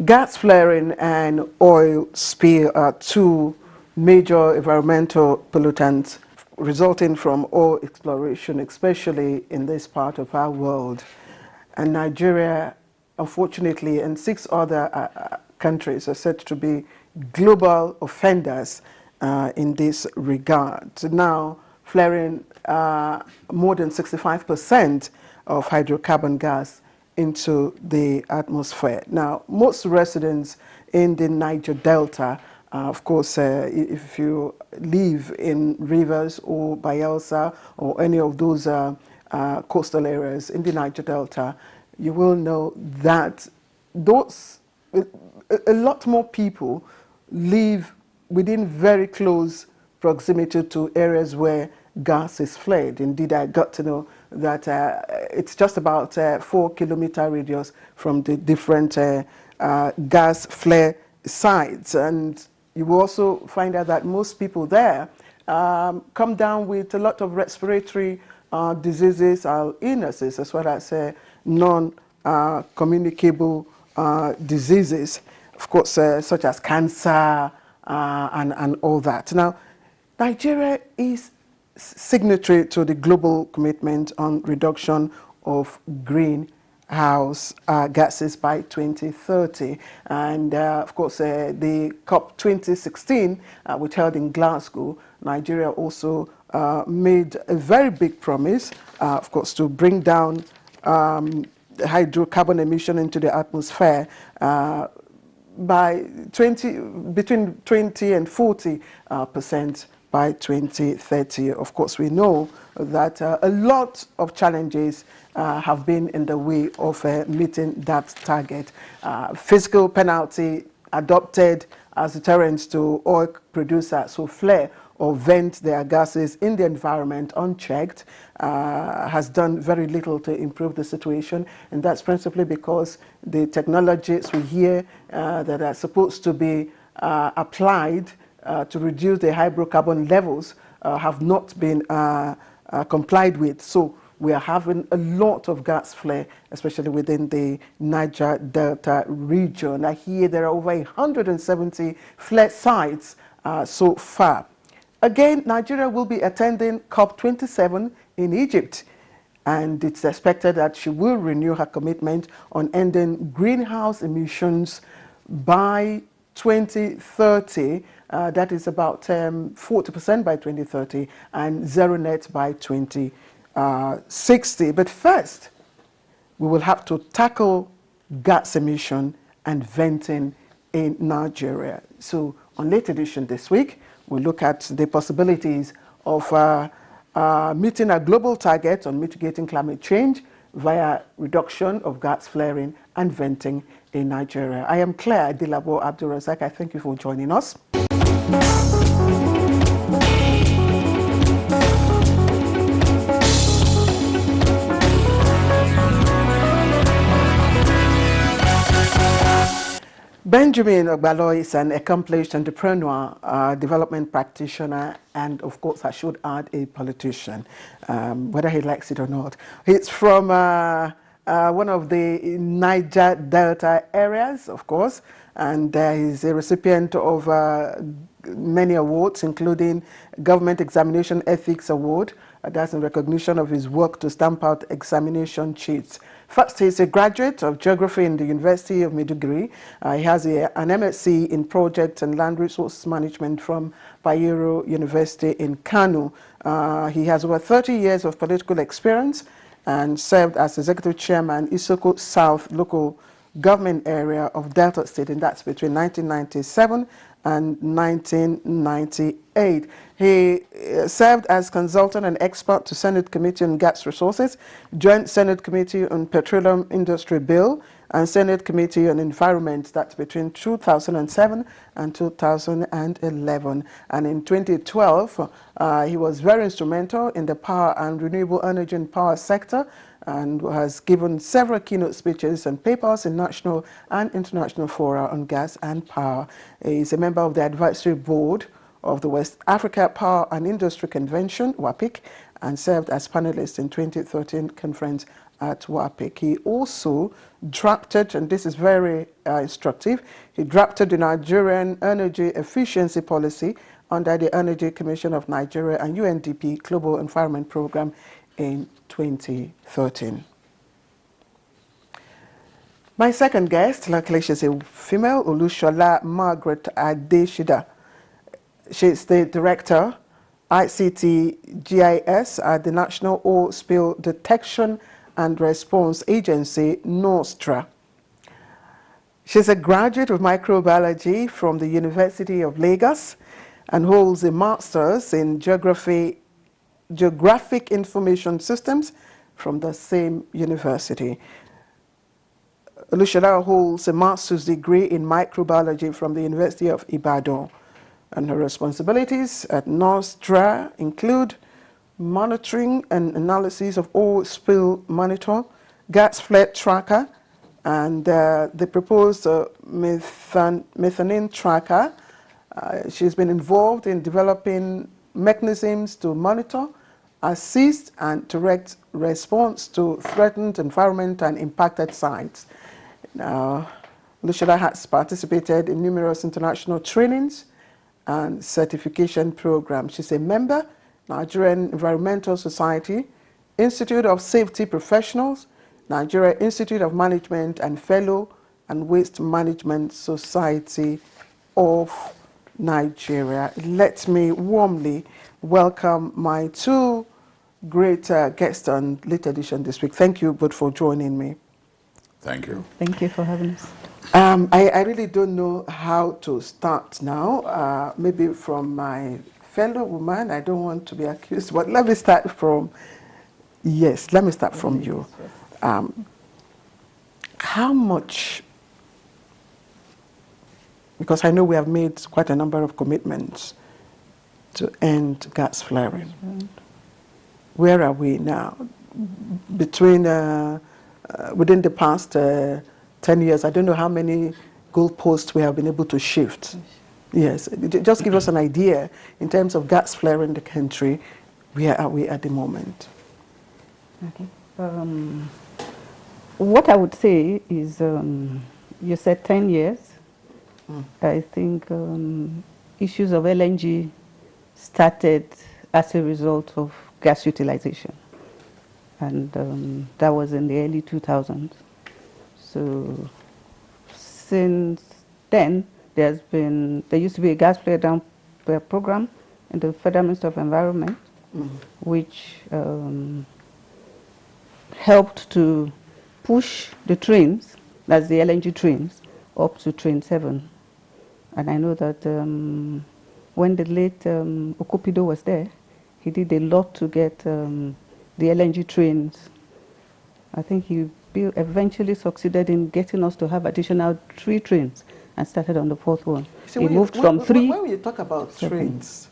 Gas flaring and oil spill are two major environmental pollutants resulting from oil exploration, especially in this part of our world. And Nigeria, unfortunately, and 6 other countries are said to be global offenders in this regard. Now, flaring more than 65% of hydrocarbon gas into the atmosphere. Now, most residents in the Niger Delta, of course, if you live in Rivers or Bayelsa or any of those coastal areas in the Niger Delta, you will know that a lot more people live within very close proximity to areas where gas is flared. Indeed, I got to know that it's just about 4-kilometer radius from the different gas flare sites. And you will also find out that most people there come down with a lot of respiratory diseases or illnesses, as well as non-communicable diseases, of course, such as cancer and all that. Now, Nigeria is signatory to the global commitment on reduction of greenhouse gases by 2030. And of course, the COP 2016, which held in Glasgow, Nigeria also made a very big promise, of course, to bring down hydrocarbon emission into the atmosphere by between 20 and 40% by 2030. Of course, we know that a lot of challenges have been in the way of meeting that target. Fiscal penalty adopted as deterrents to oil producers who flare or vent their gases in the environment unchecked has done very little to improve the situation, and that's principally because the technologies we hear that are supposed to be applied to reduce the hydrocarbon levels have not been complied with. So we are having a lot of gas flare, especially within the Niger Delta region. I hear there are over 170 flare sites so far. Again, Nigeria will be attending COP27 in Egypt, and it's expected that she will renew her commitment on ending greenhouse emissions by 2030. That is about 40% by 2030 and zero net by 2060. But first, we will have to tackle gas emission and venting in Nigeria. So on Late Edition this week, we'll look at the possibilities of meeting a global target on mitigating climate change via reduction of gas flaring and venting in Nigeria. I am Claire Dilabo Abdulrazak. I thank you for joining us. Benjamin Ogbalo is an accomplished entrepreneur, development practitioner, and of course, I should add, a politician, whether he likes it or not. He's from one of the Niger Delta areas, of course, and he's a recipient of many awards, including Government Examination Ethics Award. That's in recognition of his work to stamp out examination cheats. First, he's a graduate of geography in the University of Maiduguri. He has an MSc in Project and Land Resource Management from Bayero University in Kano. He has over 30 years of political experience and served as Executive Chairman, Isoko South Local Government Area of Delta State, and that's between 1997 and 1998. He served as consultant and expert to Senate Committee on Gas Resources, Joint Senate Committee on Petroleum Industry Bill, and Senate Committee on Environment. That's between 2007 and 2011. And in 2012, he was very instrumental in the power and renewable energy and power sector, and has given several keynote speeches and papers in national and international fora on gas and power. He is a member of the advisory board of the West Africa Power and Industry Convention, WAPIC, and served as panelist in 2013 conference at WAPIC. He also drafted, and this is very instructive, he drafted the Nigerian Energy Efficiency Policy under the Energy Commission of Nigeria and UNDP Global Environment Program in 2013. My second guest, luckily she's a female, Olushola Margaret Adeshida. She's the Director, ICT GIS at the National Oil Spill Detection and Response Agency, NOSTRA. She's a graduate of microbiology from the University of Lagos and holds a master's in geographic information systems from the same university. Olushola holds a master's degree in microbiology from the University of Ibadan. And her responsibilities at NOSTRA include monitoring and analysis of oil spill monitor, gas flare tracker, and the proposed methane tracker. She's been involved in developing mechanisms to monitor, assist, and direct response to threatened environment and impacted sites. Now, Olushola has participated in numerous international trainings and certification programs. She's a member, Nigerian Environmental Society, Institute of Safety Professionals, Nigeria Institute of Management, and Fellow and Waste Management Society of Nigeria. Let me warmly welcome my two great guests on Late Edition this week. Thank you both for joining me. Thank you. Thank you for having us. I really don't know how to start now. Maybe from my fellow woman. I don't want to be accused, but let me start from, yes, let me start from you. How much, because I know we have made quite a number of commitments to end gas flaring. Where are we now? Between, within the past 10 years, I don't know how many goalposts we have been able to shift. Yes, just give us an idea in terms of gas flaring in the country. Where are we at the moment? Okay. What I would say is, you said 10 years. I think issues of LNG started as a result of gas utilization. And that was in the early 2000s. So since then, there used to be a gas flare down program in the Federal Ministry of Environment, which helped to push the trains, that's the LNG trains, up to train 7. And I know that when the late Okupido was there, he did a lot to get the LNG trains. I think he eventually succeeded in getting us to have additional 3 trains and started on the 4th one. So he moved from 3. When you talk about trains,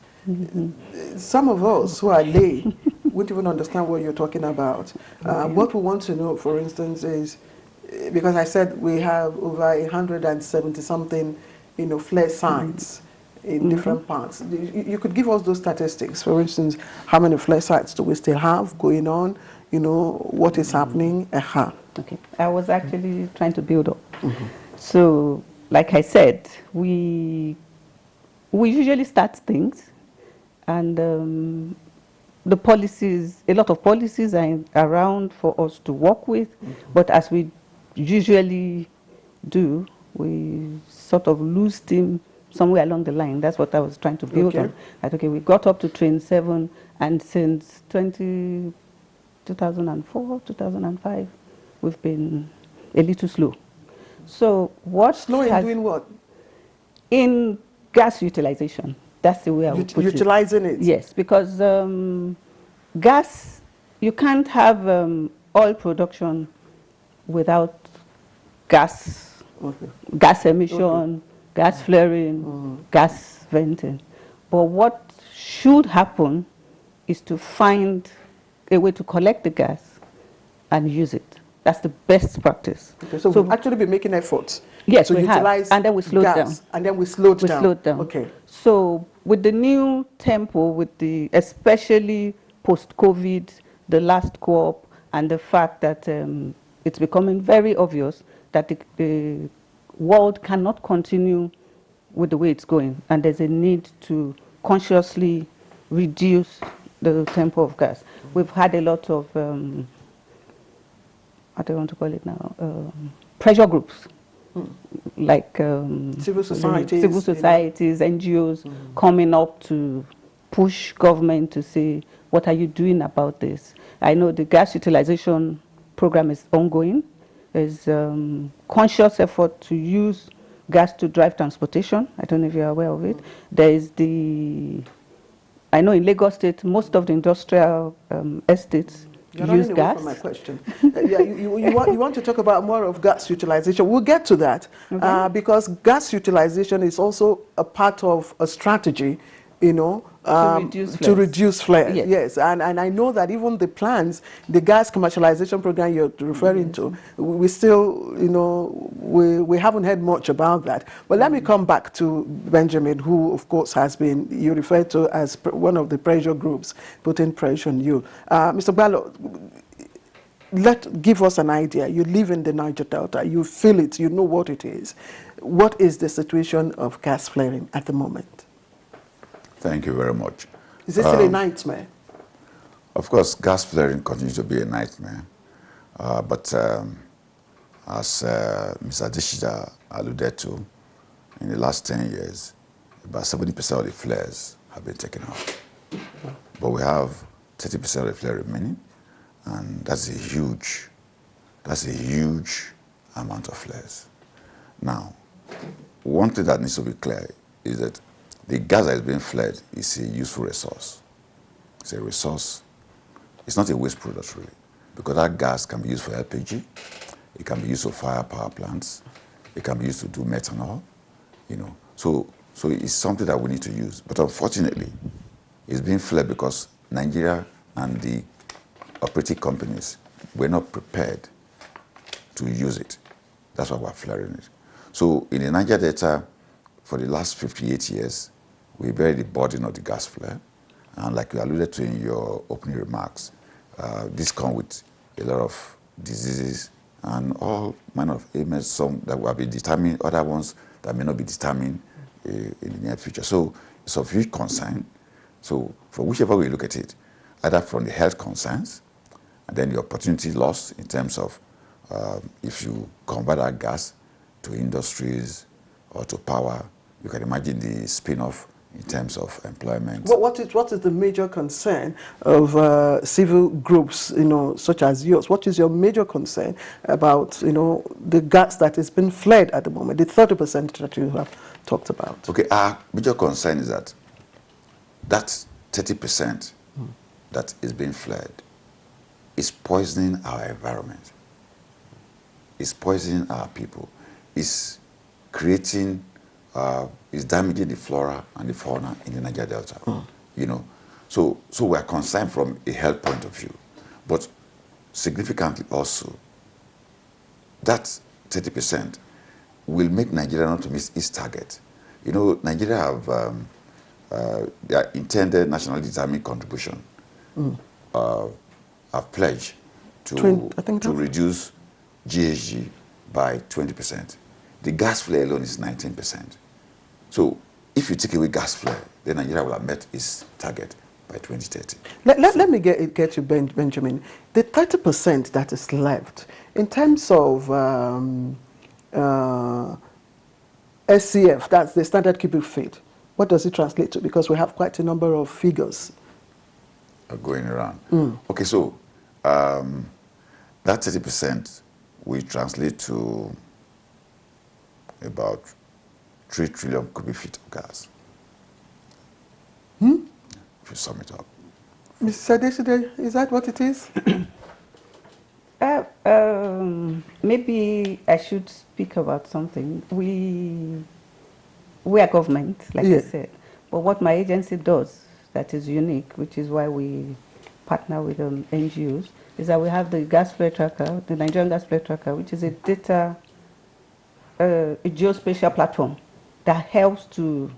some of us who are lay wouldn't even understand what you're talking about. What we want to know, for instance, is, because I said we have over 170-something, flare sites in different parts. You could give us those statistics. For instance, how many flare sites do we still have going on? What is happening? Okay, I was actually trying to build up. So, like I said, we we usually start things, and the policies, a lot of policies are around for us to work with, but as we usually do, we sort of lose steam somewhere along the line. That's what I was trying to build on. Okay, we got up to train 7, and since 2004, 2005, we've been a little slow. So what slow in doing what? In gas utilization. That's the way I would put utilizing it. Yes, because gas, you can't have oil production without gas, gas emission, gas flaring, gas venting. But what should happen is to find a way to collect the gas and use it. That's the best practice. Okay, so we've actually been making efforts. Yes, to we utilize have. And then we slowed down. And then we slowed down. Slowed down. Okay. So with the new tempo, with the especially post-COVID, the last co-op, and the fact that it's becoming very obvious that the world cannot continue with the way it's going, and there's a need to consciously reduce the tempo of gas. We've had a lot of, I don't want to call it now, pressure groups. Like civil societies, NGOs coming up to push government to say, what are you doing about this? I know the gas utilization program is ongoing. There's conscious effort to use gas to drive transportation. I don't know if you're aware of it. There is I know in Lagos State, most of the industrial estates use gas. From my question. Yeah, you want to talk about more of gas utilization. We'll get to that because gas utilization is also a part of a strategy, you know, to reduce flares. Yes. And I know that even the plans, the gas commercialization program you're referring to, we still, you know, we haven't heard much about that. But let me come back to Benjamin, who of course has been, you referred to as one of the pressure groups putting pressure on you. Mr. Ballo, give us an idea. You live in the Niger Delta, you feel it, you know what it is. What is the situation of gas flaring at the moment? Thank you very much. Is this still a nightmare? Of course, gas flaring continues to be a nightmare. But as Mr. Adeshida alluded to, in the last 10 years, about 70% of the flares have been taken out. But we have 30% of the flare remaining, and that's a huge amount of flares. Now, one thing that needs to be clear is that the gas that is being flared is a useful resource. It's a resource. It's not a waste product, really, because that gas can be used for LPG. It can be used to fire power plants. It can be used to do methanol, you know. So it's something that we need to use. But unfortunately, it's being flared because Nigeria and the operating companies were not prepared to use it. That's why we're flaring it. So in the Niger Delta, for the last 58 years, we bear the burden of the gas flare. And like you alluded to in your opening remarks, this comes with a lot of diseases and all manner of ailments, some that will be determined, other ones that may not be determined in the near future. So it's of huge concern. So for whichever way you look at it, either from the health concerns, and then the opportunity lost in terms of if you convert that gas to industries or to power, you can imagine the spin-off in terms of employment. What is the major concern of civil groups, you know, such as yours? What is your major concern about, you know, the gas that has been flared at the moment, the 30% that you have talked about? Okay, our major concern is that 30% that is being flared is poisoning our environment, is poisoning our people, is creating is damaging the flora and the fauna in the Niger Delta, you know. So we are concerned from a health point of view, but significantly also, that 30% will make Nigeria not to miss its target. You know, Nigeria have their intended nationally determined contribution have pledged to reduce GHG by 20%. The gas flare alone is 19%. So if you take away gas flare, then Nigeria will have met its target by 2030. Let me get you, Benjamin. The 30% that is left, in terms of SCF, that's the standard cubic feet, what does it translate to? Because we have quite a number of figures going around. Okay, so that 30% will translate to about 3 trillion cubic feet of gas. If you sum it up. Mr. Adeside, is that what it is? Maybe I should speak about something. We are government, like I said, but what my agency does that is unique, which is why we partner with NGOs, is that we have the gas flare tracker, the Nigerian gas flare tracker, which is a data, a geospatial platform that helps to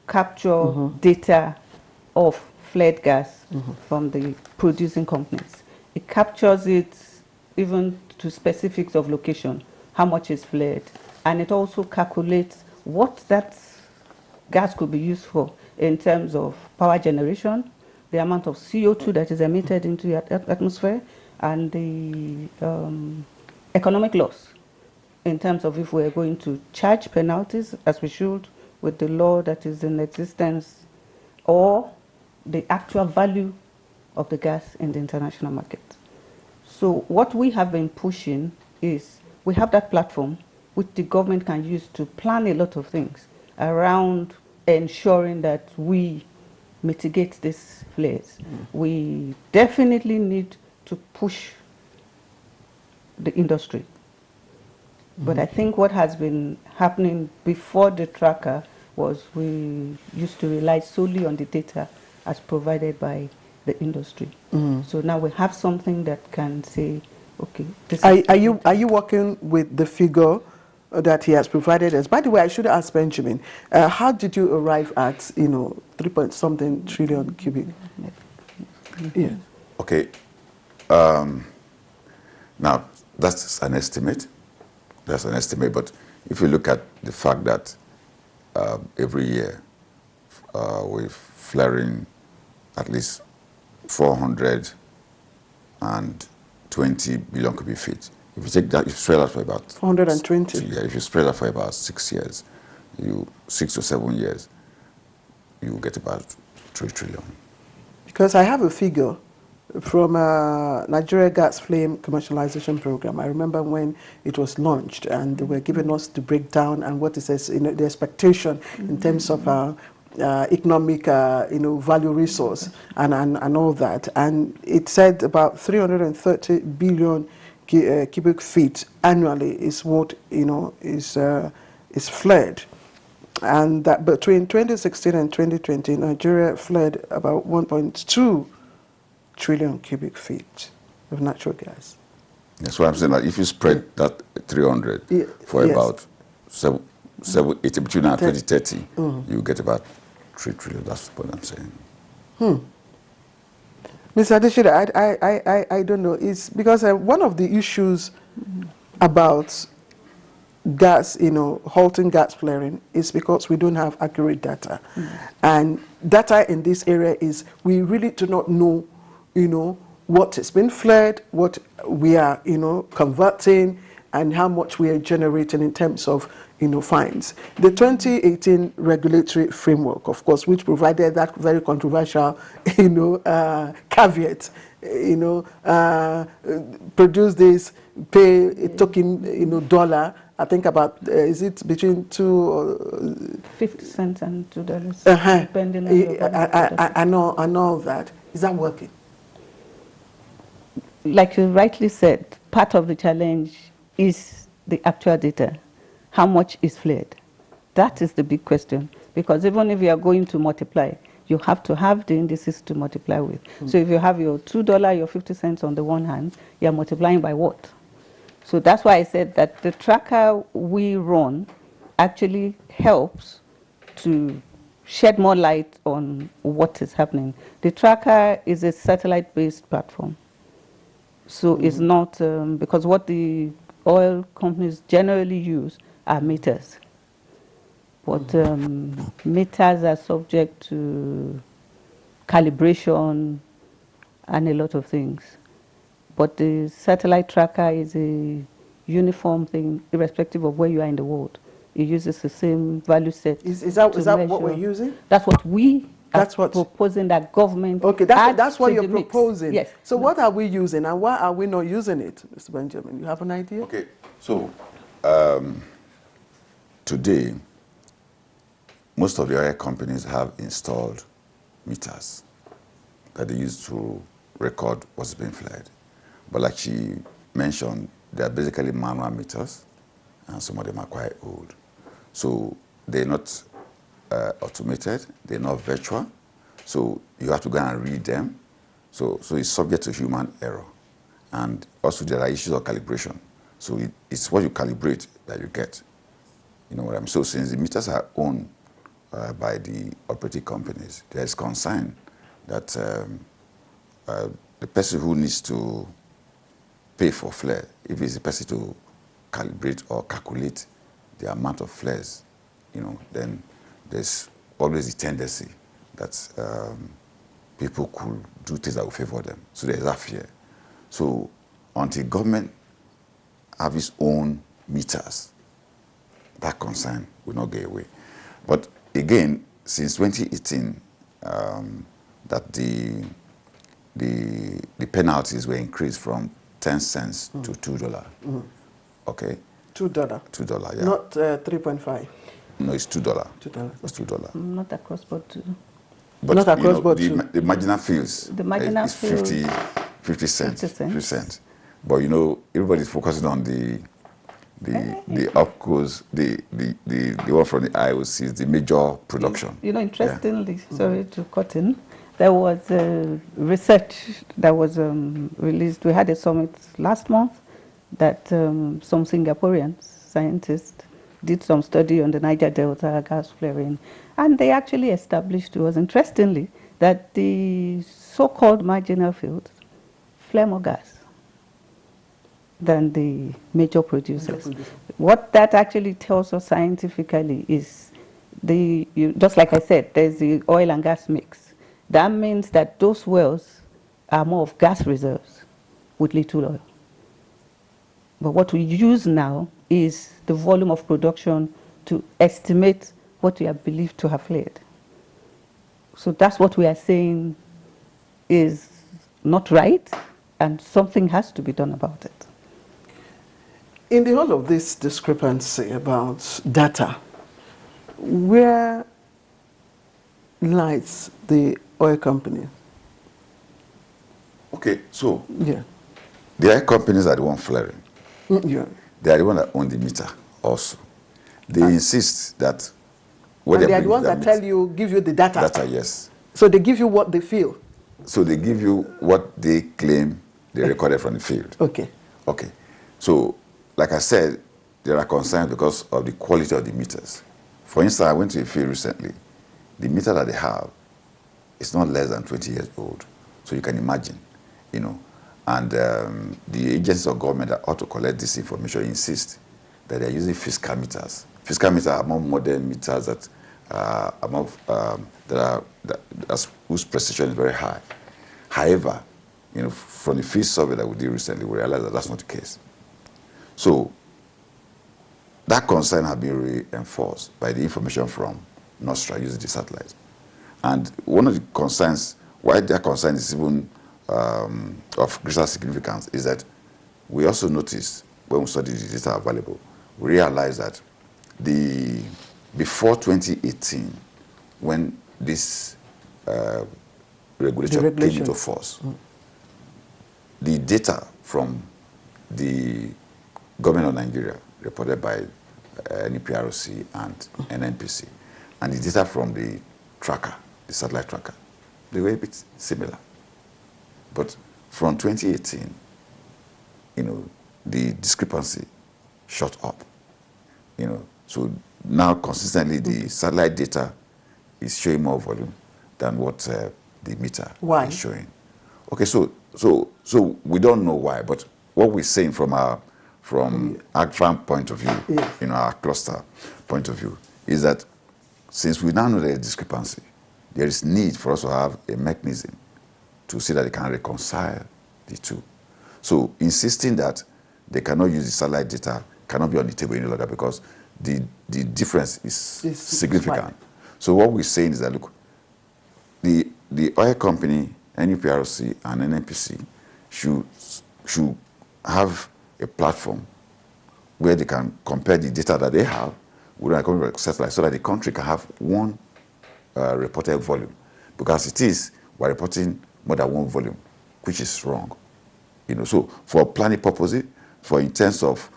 capture data of flared gas from the producing companies. It captures it even to specifics of location, how much is flared, and it also calculates what that gas could be used for in terms of power generation, the amount of CO2 that is emitted into the atmosphere, and the economic loss in terms of if we're going to charge penalties, as we should, with the law that is in existence, or the actual value of the gas in the international market. So what we have been pushing is we have that platform which the government can use to plan a lot of things around ensuring that we mitigate these flares. We definitely need to push the industry. But I think what has been happening before the tracker was we used to rely solely on the data as provided by the industry. So now we have something that can say, okay, this are you working with the figure that he has provided us? By the way, I should ask Benjamin, how did you arrive at 3-point-something trillion cubic? Yeah. Okay. Now that's an estimate. That's an estimate, but if you look at the fact that every year we're flaring at least 420 billion cubic feet. If you take that, if you spread that for about 420. Yeah, if you spread that for about 6 years, 6 to 7 years, you get about 3 trillion. Because I have a figure from Nigeria Gas Flame Commercialization Program. I remember when it was launched, and they were giving us the breakdown and what is the expectation in terms of economic value resource and all that. And it said about 330 billion cubic feet annually is what is flared. And that between 2016 and 2020, Nigeria flared about 1.2 trillion cubic feet of natural gas. That's why I'm saying that if you spread that 300 for about 80 between now and 2030, you get about 3 trillion. That's what I'm saying. Mr. Adeside, I don't know. It's because one of the issues about gas, halting gas flaring is because we don't have accurate data. And data in this area is we really do not know, what has been flared, what we are, converting, and how much we are generating in terms of, fines. The 2018 regulatory framework, of course, which provided that very controversial, caveat, produce this, pay a token, dollar. I think about, is it between 50 cents and $2, depending on your and all that. Is that working? Like you rightly said, part of the challenge is the actual data. How much is flared? That is the big question. Because even if you are going to multiply, you have to have the indices to multiply with. So if you have your $2, your 50 cents on the one hand, you are multiplying by what? So that's why I said that the tracker we run actually helps to shed more light on what is happening. The tracker is a satellite-based platform. So it's not, because what the oil companies generally use are meters. but meters are subject to calibration and a lot of things. But the satellite tracker is a uniform thing, irrespective of where you are in the world. It uses the same value set. Is that what we're using? That's what we are That's what proposing that government. Okay, that's what you're proposing. Yes. So what are we using and why are we not using it, Mr. Benjamin? You have an idea? Okay, so today, most of the oil companies have installed meters that they use to record what's being flared. But like she mentioned, they are basically manual meters, and some of them are quite old. So they're not automated, they're not virtual, so you have to go and read them. So it's subject to human error. And also there are issues of calibration. So it's what you calibrate that you get. You know what I mean? So since the meters are owned by the operating companies, there is concern that the person who needs to pay for flare, if it's the person to calibrate or calculate the amount of flares, you know, then there's always the tendency that people could do things that will favor them. So there's that fear. So until government have its own meters, that concern will not go away. But again, since 2018, that the penalties were increased from 10 cents to $2. Okay. $2. $2, yeah. Not 3.5. No, it's $2. $2. It's $2. Not across board. But not across board. The marginal fields. The marginal is 50 cents. 50 cents. But you know, everybody's focusing on the OPCOs, the one from the IOCs, the major production. You know, interestingly, sorry to cut in, there was research that was released. We had a summit last month that some Singaporean scientists did some study on the Niger Delta gas flaring, and they actually established to us, interestingly, that the so-called marginal fields flare more gas than the major producers. What that actually tells us scientifically is, just like I said, there's the oil and gas mix. That means that those wells are more of gas reserves with little oil. But what we use now is the volume of production to estimate what we are believed to have flared. So that's what we are saying is not right, and something has to be done about it. In the whole of this discrepancy about data, where lies the oil company? Okay, so yeah, the oil companies are the one flaring. Yeah. They are the one that own the meter also. They insist that and they are the ones that give you the data. Data, yes. So they give you what they feel. So they give you what they claim they recorded from the field. Okay. Okay. So, like I said, there are concerns because of the quality of the meters. For instance, I went to a field recently. The meter that they have is not less than 20 years old. So you can imagine, you know. And the agencies of government that ought to collect this information insist that they're using fiscal meters. Fiscal meters are more modern meters that whose precision is very high. However, you know, from the field survey that we did recently, we realized that that's not the case. So that concern has been reinforced by the information from Nostra using the satellite. And one of the concerns, why their concern is even of greater significance, is that we also noticed when we studied the data available, we realized that before 2018, when this regulation came into force, the data from the government of Nigeria, reported by NPROC and NNPC, and the data from the tracker, the satellite tracker, they were a bit similar. But from 2018, you know, the discrepancy shot up. You know, so now consistently the satellite data is showing more volume than what the meter is showing. Okay, so we don't know why, but what we're saying from our farm point of view, you know, our cluster point of view, is that since we now know there is discrepancy, there is need for us to have a mechanism to see that they can reconcile the two. So insisting that they cannot use the satellite data cannot be on the table any longer because the difference is significant. So what we're saying is that, look, the oil company, NUPRC and NNPC should have a platform where they can compare the data that they have with a satellite so that the country can have one reported volume. Because it is, we're reporting more than one volume, which is wrong. You know, so for planning purposes, for in terms of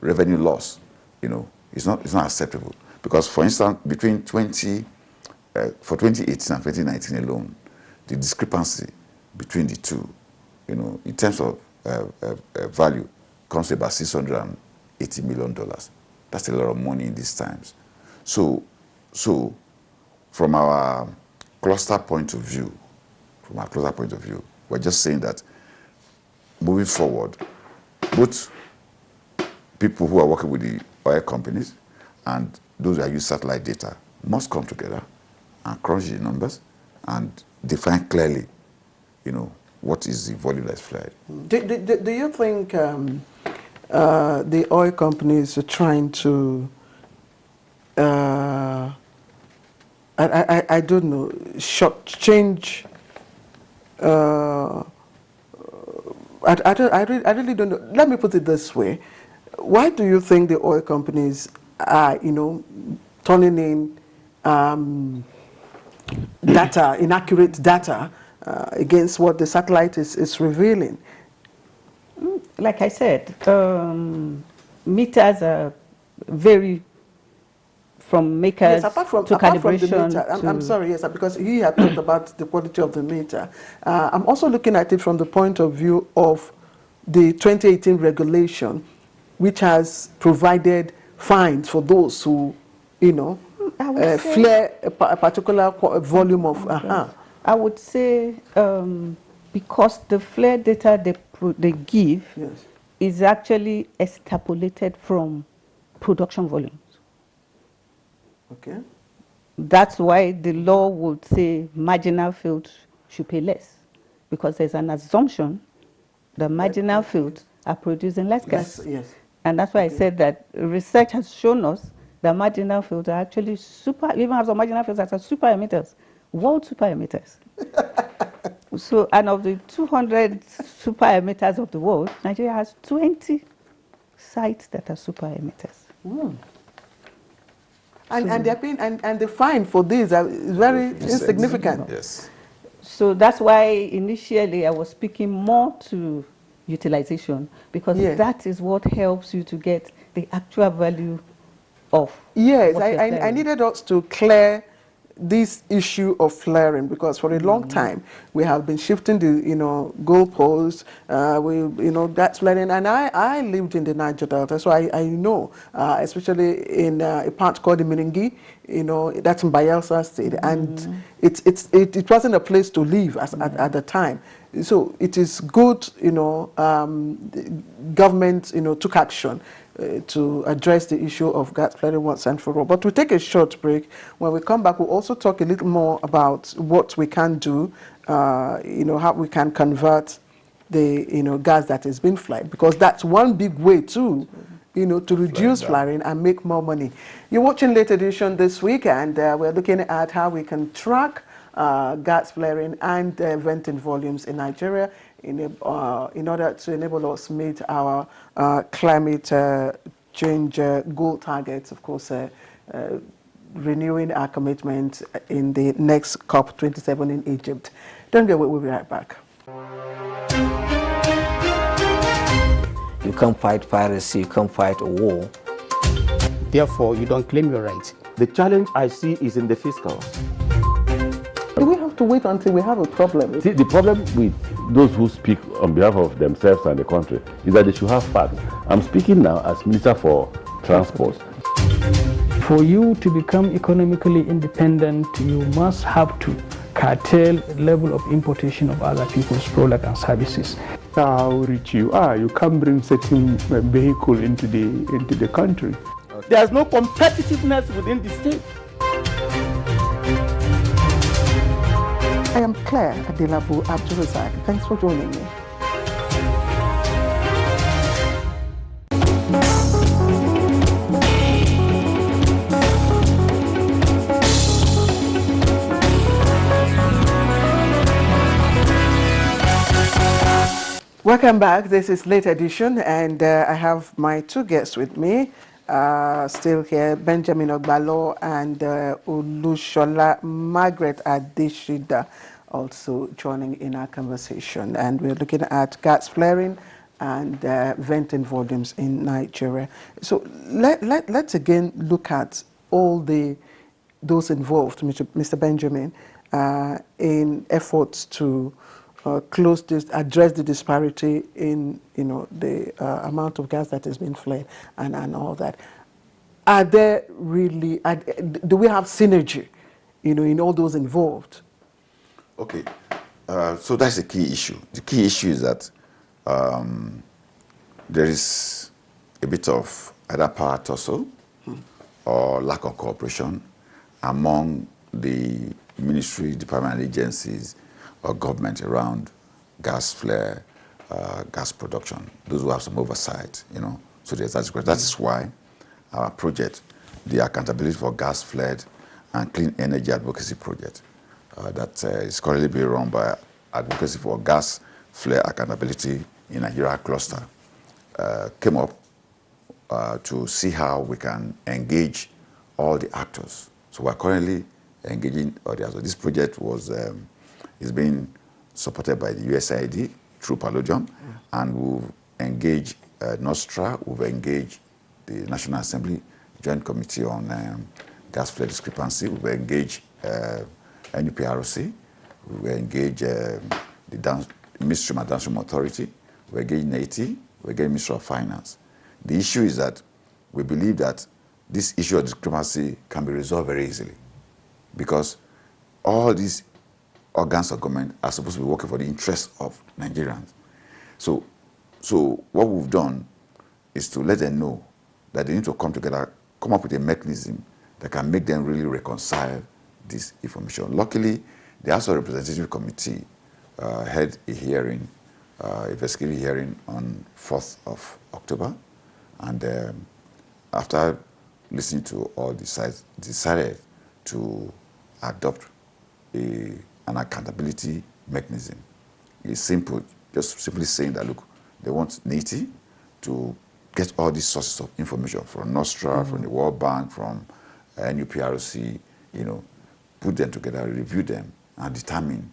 revenue loss, you know, it's not acceptable. Because for instance, between for 2018 and 2019 alone, the discrepancy between the two, you know, in terms of value, comes to about $680 million. That's a lot of money in these times. So from our cluster point of view, we're just saying that moving forward, both people who are working with the oil companies and those that use satellite data must come together and crunch the numbers and define clearly, you know, what is the volume that's flared. Do you think the oil companies are trying to, I don't know, shortchange? I really don't know. Let me put it this way. Why do you think the oil companies are, you know, turning in data, inaccurate data, against what the satellite is revealing? Like I said, meters are vary from makers apart from to calibration. From the meter, I'm sorry, yes, because he had talked about the quality of the meter. I'm also looking at it from the point of view of the 2018 regulation, which has provided fines for those who, you know, flare a particular volume of. I would say because the flare data they give is actually extrapolated from production volumes. Okay. That's why the law would say marginal fields should pay less, because there's an assumption that marginal fields are producing less gas. Yes. And that's why I said that research has shown us that marginal fields are actually even have some marginal fields that are super emitters, world super emitters. So, and of the 200 super emitters of the world, Nigeria has 20 sites that are super emitters. And they're paying, and the fine for these are very insignificant. Yes. So that's why initially I was speaking more to utilization, because that is what helps you to get the actual value of. Yes, I needed us to clear this issue of flaring, because for a long time we have been shifting the, you know, goalposts. That's flaring, and I lived in the Niger Delta, so I know, especially in a part called the Miningi, you know, that's in Bayelsa State, and it wasn't a place to live at the time. So it is good, you know, the government, you know, took action to address the issue of gas flaring once and for all. But we'll take a short break. When we come back, we'll also talk a little more about what we can do, you know, how we can convert the, you know, gas that has been flared, because that's one big way too, you know, to reduce flaring and make more money. You're watching Late Edition this week, and we're looking at how we can track gas flaring and venting volumes in Nigeria in order to enable us meet our climate change goal targets, of course, renewing our commitment in the next COP27 in Egypt. Don't go away, we'll be right back. You can't fight piracy, you can't fight a war. Therefore, you don't claim your rights. The challenge I see is in the fiscal. Do we have to wait until we have a problem? See, the problem with those who speak on behalf of themselves and the country is that they should have facts. I'm speaking now as Minister for Transport. For you to become economically independent, you must have to curtail the level of importation of other people's products and services. How rich you are, you can't bring certain vehicle into the country. There's no competitiveness within the state. I am Claire Adelabu Abdulrazak. Thanks for joining me. Welcome back. This is Late Edition, and I have my two guests with me, still here, Benjamin Ogbalo and Olushola Margaret Adeshida, also joining in our conversation. And we're looking at gas flaring and venting volumes in Nigeria. So let's again look at all those involved, Mr. Benjamin, in efforts to address the disparity in, the amount of gas that has been flared and all that. Are there really, do we have synergy, in all those involved? Okay, so that's the key issue. The key issue is that there is a bit of either power tussle or lack of cooperation among the ministry, department agencies, or government around gas flare, gas production. Those who have some oversight, So that is why our project, the Accountability for Gas Flared and Clean Energy Advocacy Project, that is currently being run by Advocacy for Gas Flare Accountability in Nigeria Cluster, came up to see how we can engage all the actors. So we're currently engaging all the actors. This project is being supported by the USAID through Palladium, and we've engaged Nostra, we've engaged the National Assembly Joint Committee on Gas Flare Discrepancy, we've engaged NUPRC, we've engaged the Midstream and Downstream Authority, we've engaged NAT, we've engaged Ministry of Finance. The issue is that we believe that this issue of discrepancy can be resolved very easily, because all these organs of government are supposed to be working for the interests of Nigerians. So what we've done is to let them know that they need to come together, come up with a mechanism that can make them really reconcile this information. Luckily, the House of Representative Committee had a hearing, investigative hearing on 4th of October, and after listening to all the sides, decided to adopt an accountability mechanism. It's simple, just simply saying that, look, they want NATI to get all these sources of information from Nostra, from the World Bank, from NUPRC, put them together, review them, and determine,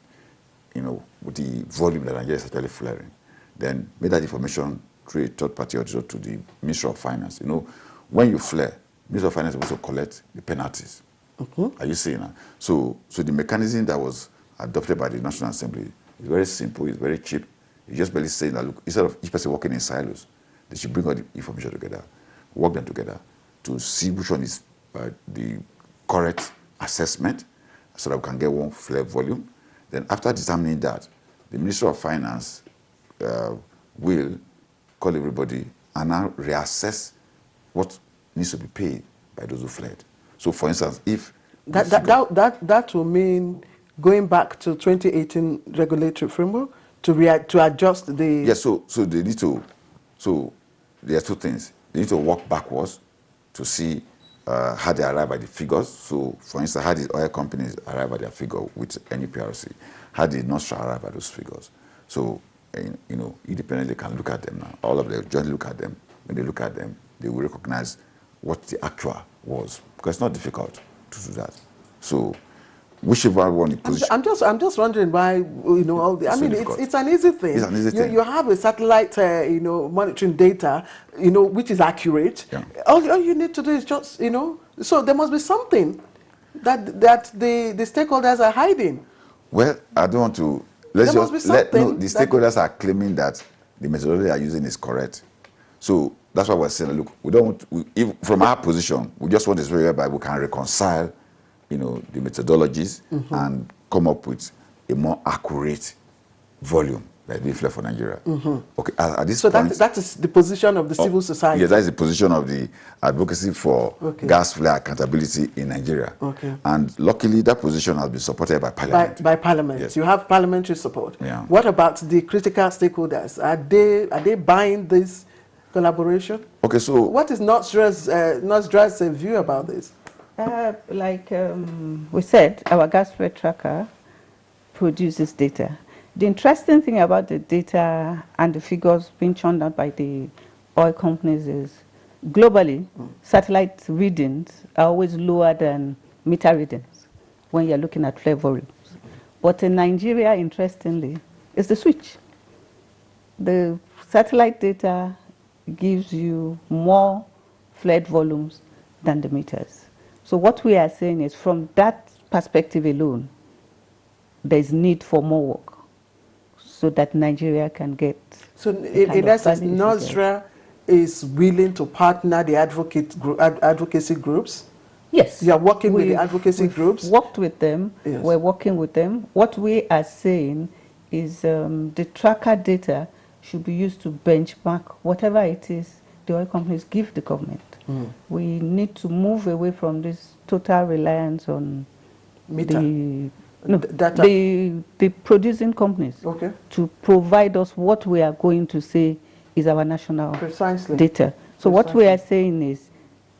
with the volume that Nigeria is actually flaring. Then make that information through a third-party auditor to the Ministry of Finance. When you flare, Ministry of Finance will also collect the penalties. Are you seeing that? So the mechanism that was adopted by the National Assembly is very simple, it's very cheap. It's just barely saying that, look, instead of each person working in silos, they should bring all the information together, work them together to see which one is the correct assessment so that we can get one flare volume. Then after determining that, the Ministry of Finance will call everybody and now reassess what needs to be paid by those who fled. So, for instance, if that will mean going back to 2018 regulatory framework to adjust the. Yes. So they need to. So there are two things. They need to work backwards to see how they arrive at the figures. So, for instance, how the oil companies arrive at their figure with NUPRC, how did Nostra arrive at those figures. So, independently can look at them now. All of them jointly look at them. When they look at them, they will recognize what the actual was, because it's not difficult to do that. So, whichever one you position. I'm just wondering why all the. I mean, it's an easy thing. It's an easy thing. You have a satellite monitoring data which is accurate. Yeah. All you need to do is just So there must be something that the stakeholders are hiding. Well, I don't want to. The stakeholders are claiming that the methodology they are using is correct. So that's why we're saying, look, we don't. From our position, we just want this way whereby we can reconcile, the methodologies and come up with a more accurate volume that is being flared for Nigeria. Okay, at this So point, that is the position of the civil society. Yes, that is the position of the advocacy for gas flare accountability in Nigeria. Okay. And luckily, that position has been supported by Parliament. By Parliament. Yes. You have parliamentary support. Yeah. What about the critical stakeholders? Are they buying this collaboration? Okay, so what is NOSDRA's view about this? Like we said, our gas flare tracker produces data. The interesting thing about the data and the figures being churned out by the oil companies is globally, satellite readings are always lower than meter readings when you're looking at flare volumes. But in Nigeria, interestingly, it's the switch. The satellite data gives you more flared volumes than the meters. So what we are saying is, from that perspective alone, there's need for more work so that Nigeria can get. So in essence, NOSDRA is willing to partner the advocacy groups? Yes. You are working with the advocacy groups? Worked with them. Yes. We're working with them. What we are saying is the tracker data should be used to benchmark whatever it is the oil companies give the government. We need to move away from this total reliance on the producing companies to provide us what we are going to say is our national data. So what we are saying is,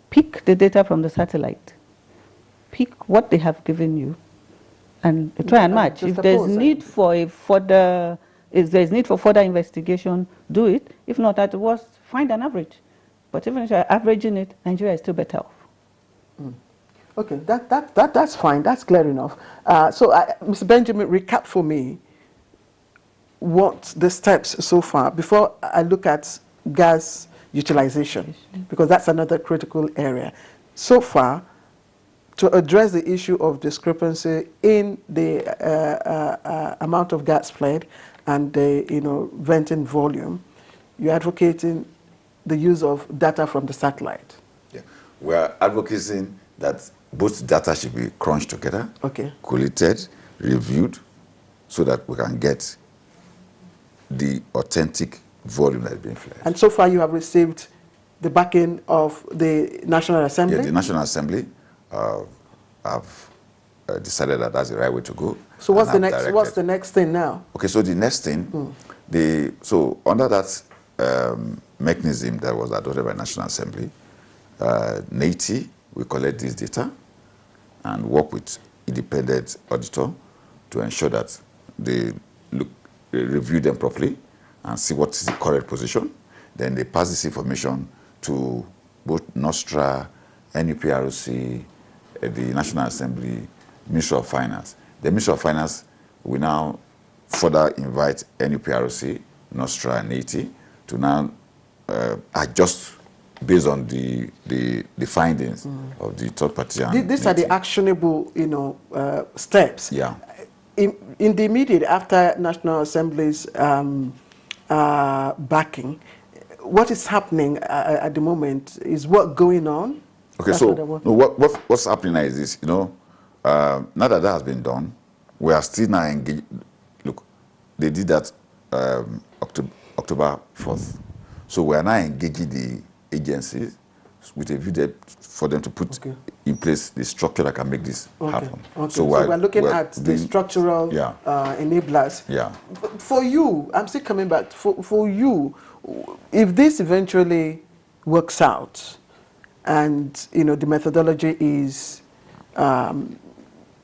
pick the data from the satellite, pick what they have given you, and try and match. If there's need for further investigation, do it. If not, at the worst, find an average. But even if you're averaging it, Nigeria is still better off. Okay, that's fine. That's clear enough. So, Mr. Benjamin, recap for me what the steps so far, before I look at gas utilization, because that's another critical area. So far, to address the issue of discrepancy in the amount of gas flared and the venting volume, you're advocating the use of data from the satellite. Yeah. We are advocating that both data should be crunched together, collated, reviewed, so that we can get the authentic volume that is being flared. And so far you have received the backing of the National Assembly? Yeah, the National Assembly have decided that that's the right way to go. So what's the next thing now? Okay, so the next thing, so under that mechanism that was adopted by National Assembly, NTA will collect this data and work with independent auditor to ensure that they review them properly and see what is the correct position. Then they pass this information to both NOSDRA, NUPRC, the National Assembly, Ministry of Finance. The Ministry of Finance will now further invite NUPRC, NOSDRA, and NTA to now adjust based on the findings of the third party. These are the actionable, steps. Yeah. In the immediate after National Assembly's backing, what is happening at the moment? Is work going on? Okay, That's so what's happening now is this, now that has been done, we are still now engaged. Look, they did that October 4th. So we are now engaging the agencies with a view for them to put in place the structure that can make this happen. Okay. So we're looking at the structural enablers. Yeah. For you, I'm still coming back. For you, if this eventually works out, and the methodology is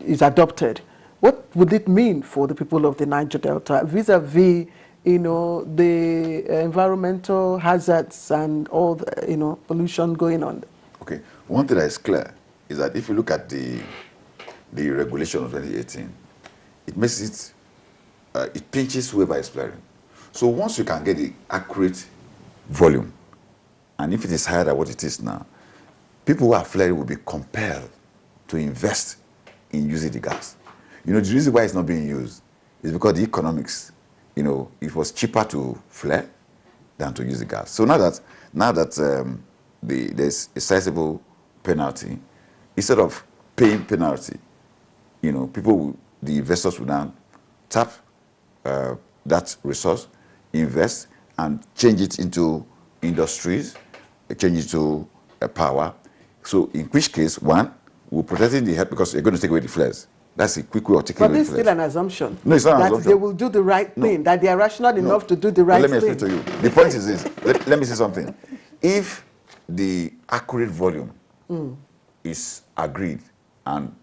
adopted, what would it mean for the people of the Niger Delta vis-a-vis the environmental hazards and all the pollution going on? Okay, one thing that is clear is that if you look at the regulation of 2018, it makes it it pinches whoever is flaring. So once you can get the accurate volume, and if it is higher than what it is now, people who are flaring will be compelled to invest in using the gas. The reason why it's not being used is because the economics, it was cheaper to flare than to use the gas. So now that there's a sizable penalty, instead of paying penalty, the investors will now tap that resource, invest, and change it into industries, change it to power. So in which case, one, we're protecting the health because you're going to take away the flares. That's a quick way of taking away the flares. But this is still an assumption. No, it's not an that assumption. They will do the right thing, that they are rational enough to do the right thing. Let me explain to you. The point is this. Let me say something. If the accurate volume is agreed and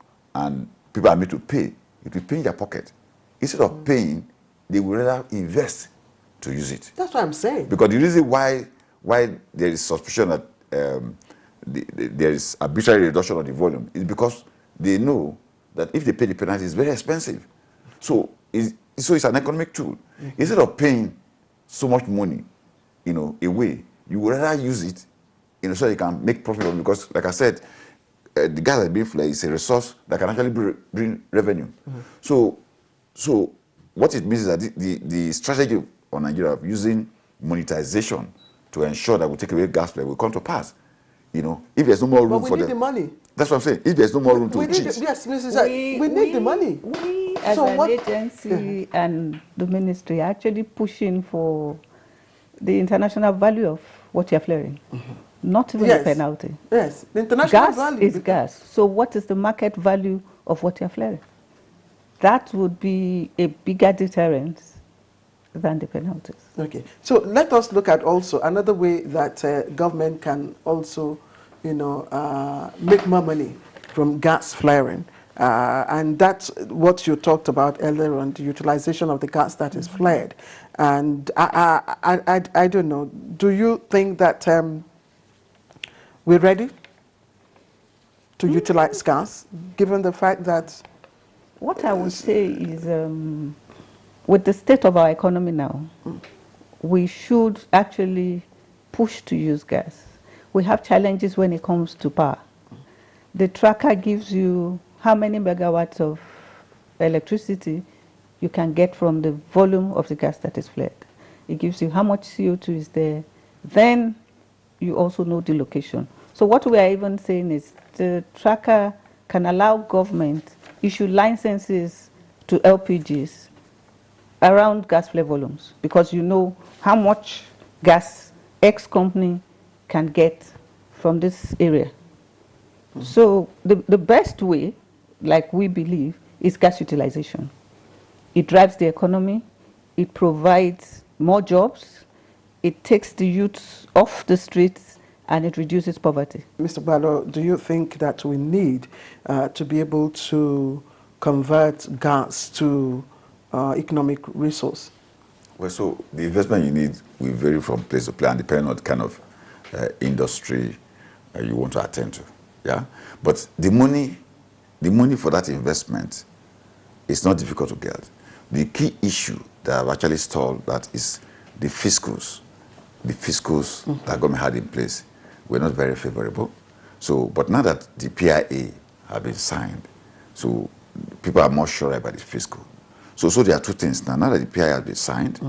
people are made to pay, it will pay in their pocket. Instead of paying, they will rather invest to use it. That's what I'm saying. Because the reason why there is suspicion that there is arbitrary reduction of the volume is because they know that if they pay the penalty, it's very expensive. So it's an economic tool. Instead of paying so much money, away, you would rather use it, so you can make profit on it. Because, like I said, the gas that's being flared is a resource that can actually bring revenue. So what it means is that the strategy on Nigeria of using monetization to ensure that we take away gas flare will come to pass. If there's no more room for them. But we need the money. That's what I'm saying. If there's no more room to cheat. Yes, Mrs. We need the money. We as an agency and the ministry are actually pushing for the international value of what you're flaring. Not even the penalty. Yes, the international value. Gas is gas. So what is the market value of what you're flaring? That would be a bigger deterrent than the penalties. Okay, so let us look at also another way that government can also, make more money from gas flaring. And that's what you talked about earlier on, the utilization of the gas that is flared. And I don't know, do you think that we're ready to utilize gas, given the fact that... What I would say is, with the state of our economy now, we should actually push to use gas. We have challenges when it comes to power. The tracker gives you how many megawatts of electricity you can get from the volume of the gas that is flared. It gives you how much CO2 is there. Then you also know the location. So what we are even saying is the tracker can allow government issue licenses to LPGs around gas flare volumes, because you know how much gas X company can get from this area. So the best way, like we believe, is gas utilization. It drives the economy, it provides more jobs, it takes the youth off the streets, and it reduces poverty. Mr. Balo, do you think that we need to be able to convert gas to economic resource? Well, so the investment you need will vary from place to place and depending on the kind of industry you want to attend to. Yeah, but the money for that investment is not difficult to get. The key issue that I've actually stalled that is the fiscals. The fiscals that government had in place were not very favorable. So, but now that the PIA have been signed, so people are more sure about the fiscal. So there are two things now. Now that the PIA has been signed,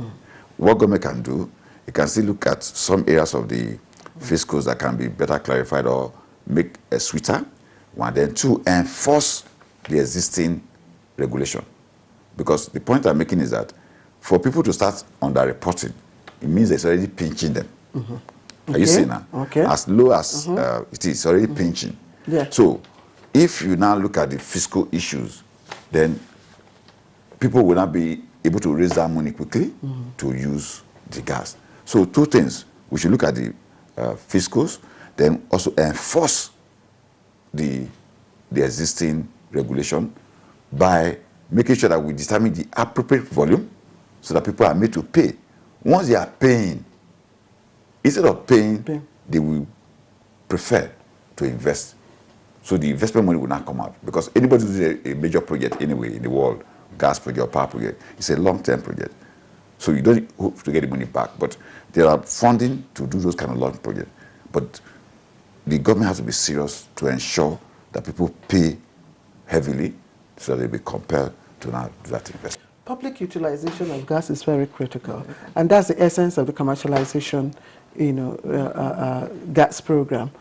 what government can do, it can still look at some areas of the fiscals that can be better clarified or make a sweeter. One, then two, enforce the existing regulation. Because the point I'm making is that for people to start underreporting, it means it's already pinching them. Are you seeing now? Okay. As low as it is already pinching. Yeah. So if you now look at the fiscal issues, then people will not be able to raise that money quickly to use the gas. So two things. We should look at the fiscals, then also enforce the existing regulation by making sure that we determine the appropriate volume so that people are made to pay. Once they are paying, instead of paying, they will prefer to invest. So the investment money will not come out because anybody who does a major project anyway in the world, gas project or power project, it's a long-term project. So you don't hope to get the money back, but there are funding to do those kind of long projects. But the government has to be serious to ensure that people pay heavily so that they'll be compelled to now do that investment. Public utilization of gas is very critical, and that's the essence of the commercialization, gas program.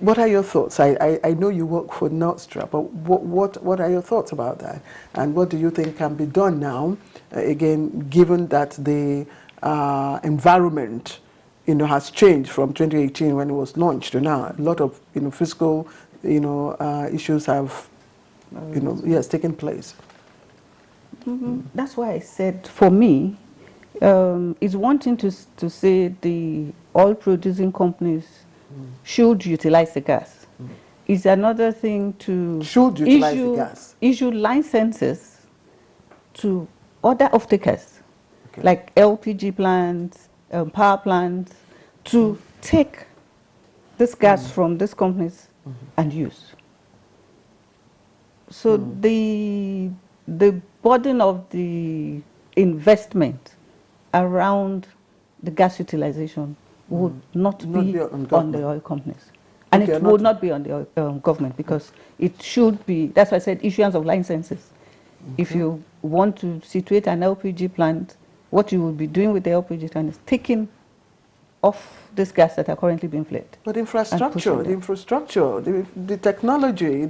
What are your thoughts? I know you work for Nostra, but what are your thoughts about that? And what do you think can be done now again, given that the environment, has changed from 2018 when it was launched to now. A lot of, fiscal, issues have, yes, taken place. That's why I said, for me, it's one thing to say the oil-producing companies should utilize the gas. It's another thing to issue licenses to other off-takers, like LPG plants, power plants, to take this gas from these companies and use. So the burden of the investment around the gas utilization would not be on the oil companies. And it would not be on the government, because it should be, that's why I said issuance of licenses. If you want to situate an LPG plant, what you will be doing with the LPG plant is taking off this gas that are currently being flared. But infrastructure, the technology,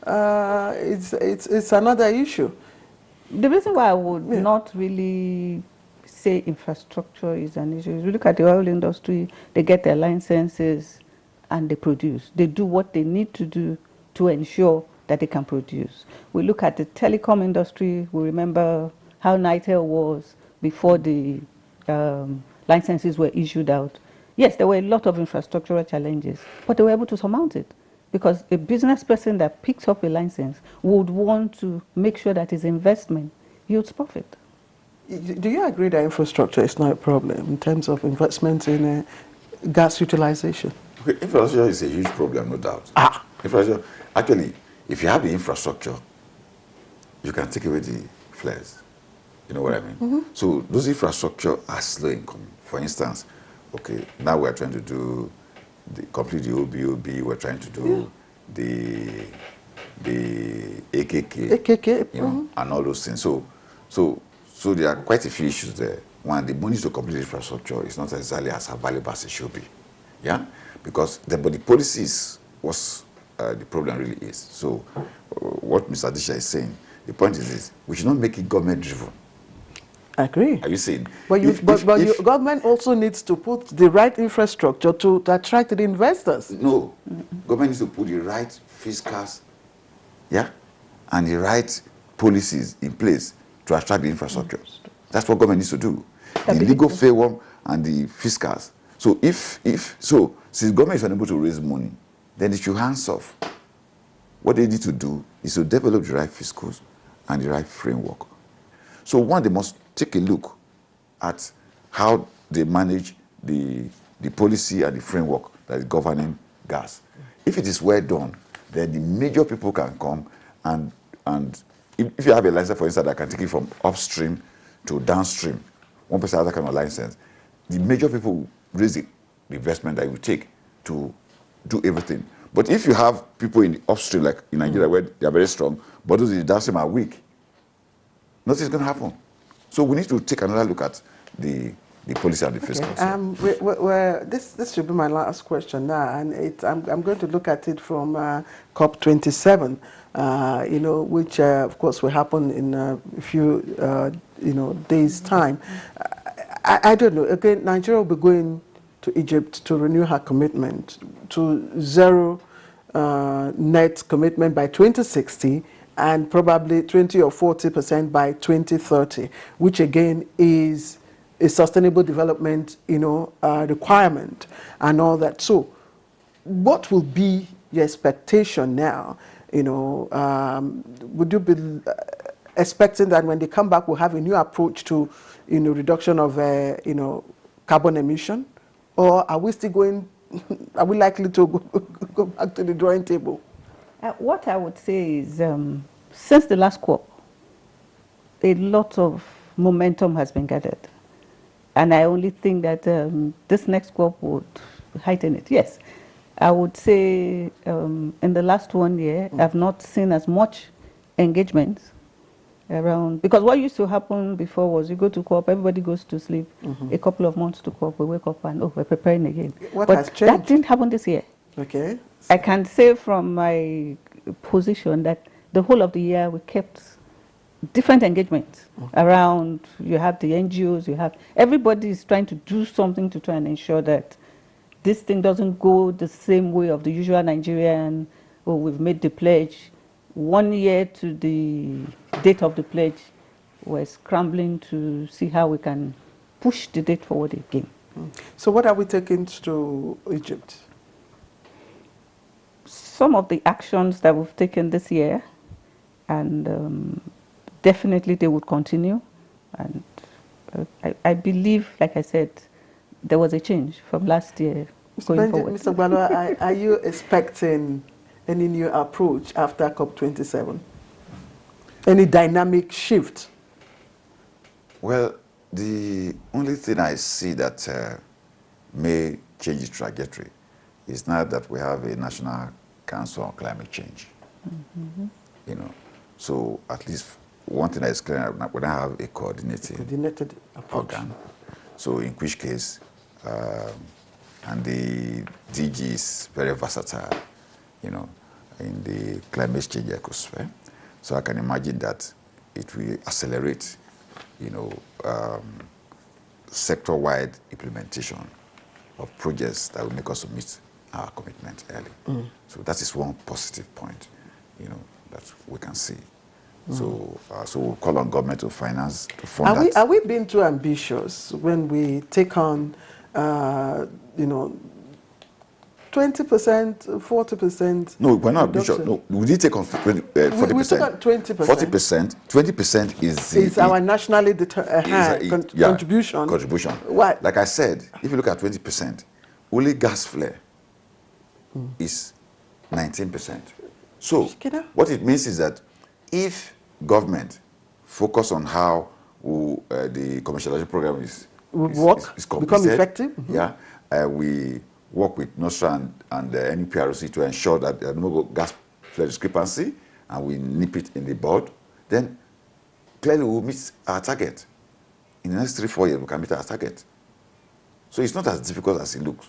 it's another issue. The reason why I would not really say infrastructure is an issue is, we look at the oil industry, they get their licenses and they produce. They do what they need to do to ensure that they can produce. We look at the telecom industry, we remember how Nitel was before the licenses were issued out. Yes, there were a lot of infrastructural challenges, but they were able to surmount it, because a business person that picks up a license would want to make sure that his investment yields profit. Do you agree that infrastructure is not a problem in terms of investment in gas utilization? Okay, infrastructure is a huge problem, no doubt. Infrastructure, actually, if you have the infrastructure, you can take away the flares. You know what I mean? So those infrastructure are slow in coming. For instance, okay, now we're trying to do complete the OBOB, we're trying to do the AKK, and all those things. So there are quite a few issues there. One, the money to complete infrastructure is not necessarily as available as it should be. Yeah? Because but the policies was the problem really is. So what Mr. Adisha is saying, the point is this: we should not make it government driven. I agree. Are you saying? But your government also needs to put the right infrastructure to attract the investors. No, government needs to put the right fiscals, and the right policies in place to attract the infrastructure. That's what government needs to do. The legal framework and the fiscals. So since government is unable to raise money, then it should hands off. What they need to do is to develop the right fiscals and the right framework. So one, they must take a look at how they manage the policy and the framework that is governing gas. If it is well done, then the major people can come and if you have a license, for instance, that can take it from upstream to downstream, one person has that kind of license, the major people will raise the investment that it will take to do everything. But if you have people in the upstream, like in Nigeria, where they are very strong, but those in the downstream are weak, nothing is going to happen. So we need to take another look at the policy and the fiscal. This should be my last question now, and I'm going to look at it from COP27, which of course will happen in a few days' time. I don't know. Again, Nigeria will be going to Egypt to renew her commitment to zero net commitment by 2060. And probably 20 or 40% by 2030, which again is a sustainable development, requirement and all that. So what will be your expectation now? Would you be expecting that when they come back, we'll have a new approach to, reduction of, carbon emission? Or are we still going, are we likely to go back to the drawing table? What I would say is, since the last COP, a lot of momentum has been gathered. And I only think that this next COP would heighten it. Yes, I would say in the last 1 year, I've not seen as much engagement around, because what used to happen before was you go to COP, everybody goes to sleep, a couple of months to COP, we wake up and, we're preparing again. What has changed? That didn't happen this year. Okay. I can say from my position that the whole of the year we kept different engagements around. You have the NGOs, you have everybody is trying to do something to try and ensure that this thing doesn't go the same way of the usual Nigerian. Oh, we've made the pledge. 1 year to the date of the pledge, we're scrambling to see how we can push the date forward again. So what are we taking to Egypt? Some of the actions that we've taken this year, and definitely they would continue. And I believe, like I said, there was a change from last year going forward. Mr. Gbalo, are you expecting any new approach after COP27? Any dynamic shift? Well, the only thing I see that may change the trajectory is now that we have a National Council on Climate Change. Mm-hmm. You know, so at least one thing that is clear, we now have a coordinated organ. So in which case, and the DG is very versatile, you know, in the climate change ecosphere. So I can imagine that it will accelerate, you know, sector-wide implementation of projects that will make us meet our commitment early. So that is one positive point, you know, that we can see. So, so we'll call on government to finance, to fund that. Are we being too ambitious when we take on, you know, 20%, 40%? No, we're not ambitious. No, we did take on 40%. We took on 20%. 40%. 20% is our nationally contribution. Contribution. Why? Like I said, if you look at 20%, only gas flare is 19%. So what it means is that if government focus on how the commercialization program is become effective, we work with NOSRA and the NPRC to ensure that there is no gas flare discrepancy, and we nip it in the bud, then clearly we will meet our target. In the next 3-4 years, we can meet our target. So it's not as difficult as it looks.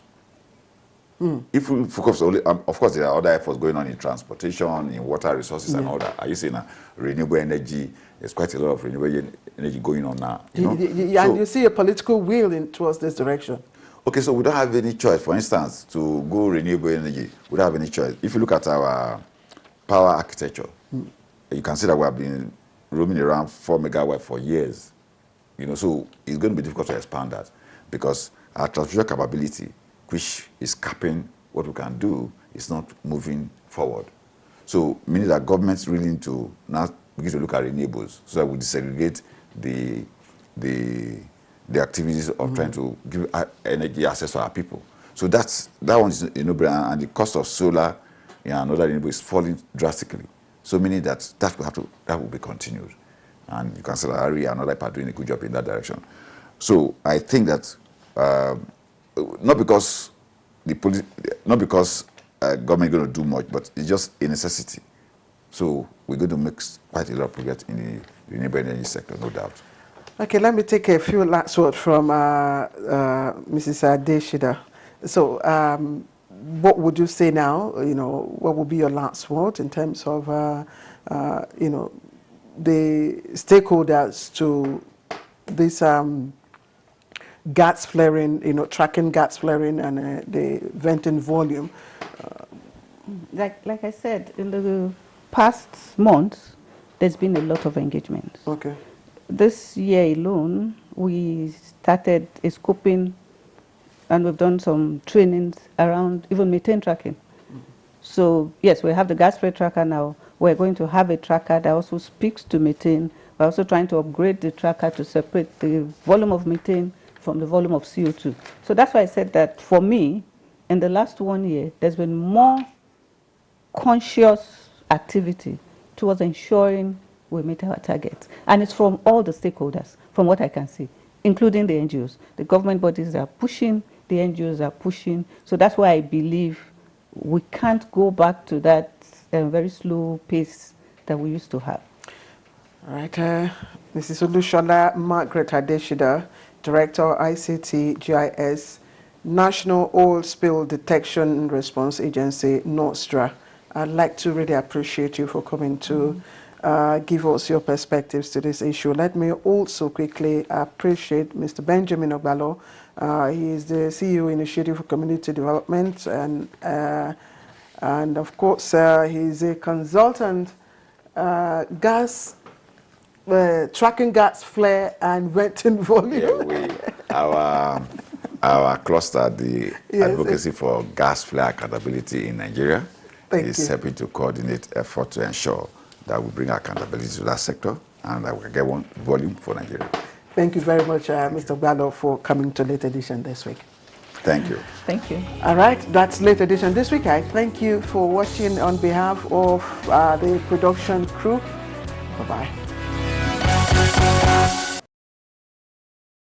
If we focus only, of course, there are other efforts going on in transportation, in water resources, and all that. Are you seeing renewable energy? There's quite a lot of renewable energy going on now. And you see a political will towards this direction. Okay, so we don't have any choice. For instance, to go renewable energy, we don't have any choice. If you look at our power architecture, you can see that we have been roaming around 4 megawatts for years. You know, so it's going to be difficult to expand that because our transmission capability, which is capping what we can do, is not moving forward. So meaning that governments really need to now begin to look at renewables so that we desegregate the activities of trying to give energy access to our people. So that one is no-brainer, and the cost of solar and other renewables is falling drastically. So meaning that will be continued, and you can see that Ari and other people are doing a good job in that direction. So I think that not because government is going to do much, but it's just a necessity. So we're going to make quite a lot of progress in the renewable energy sector, no doubt. Okay, let me take a few last words from Mrs. Adeshida. So, what would you say now? You know, what would be your last word in terms of, you know, the stakeholders to this gas flaring, you know, tracking gas flaring and the venting volume? Like I said, in the past months, there's been a lot of engagement. Okay. This year alone, we started a scoping, and we've done some trainings around even methane tracking. So yes, we have the gas flare tracker now. We're going to have a tracker that also speaks to methane. We're also trying to upgrade the tracker to separate the volume of methane from the volume of CO2. So that's why I said that for me, in the last 1 year, there's been more conscious activity towards ensuring we meet our targets. And it's from all the stakeholders, from what I can see, including the NGOs. The government bodies are pushing, the NGOs are pushing. So that's why I believe we can't go back to that very slow pace that we used to have. All right, Mrs. Olushola Margaret Adeshida, Director, ICT, GIS, National Oil Spill Detection and Response Agency, NOSTRA. I'd like to really appreciate you for coming to give us your perspectives to this issue. Let me also quickly appreciate Mr. Benjamin Ogbalo. He is the CEO Initiative for Community Development, and of course he's a consultant, tracking gas flare and venting volume. Yeah, our cluster, the Advocacy for Gas Flare Accountability in Nigeria, is helping to coordinate effort to ensure that we bring accountability to that sector and that we can get one volume for Nigeria. Thank you very much, Mr. Ogbalo, for coming to Late Edition this week. Thank you. Thank you. All right, that's Late Edition this week. I thank you for watching on behalf of the production crew. Bye-bye.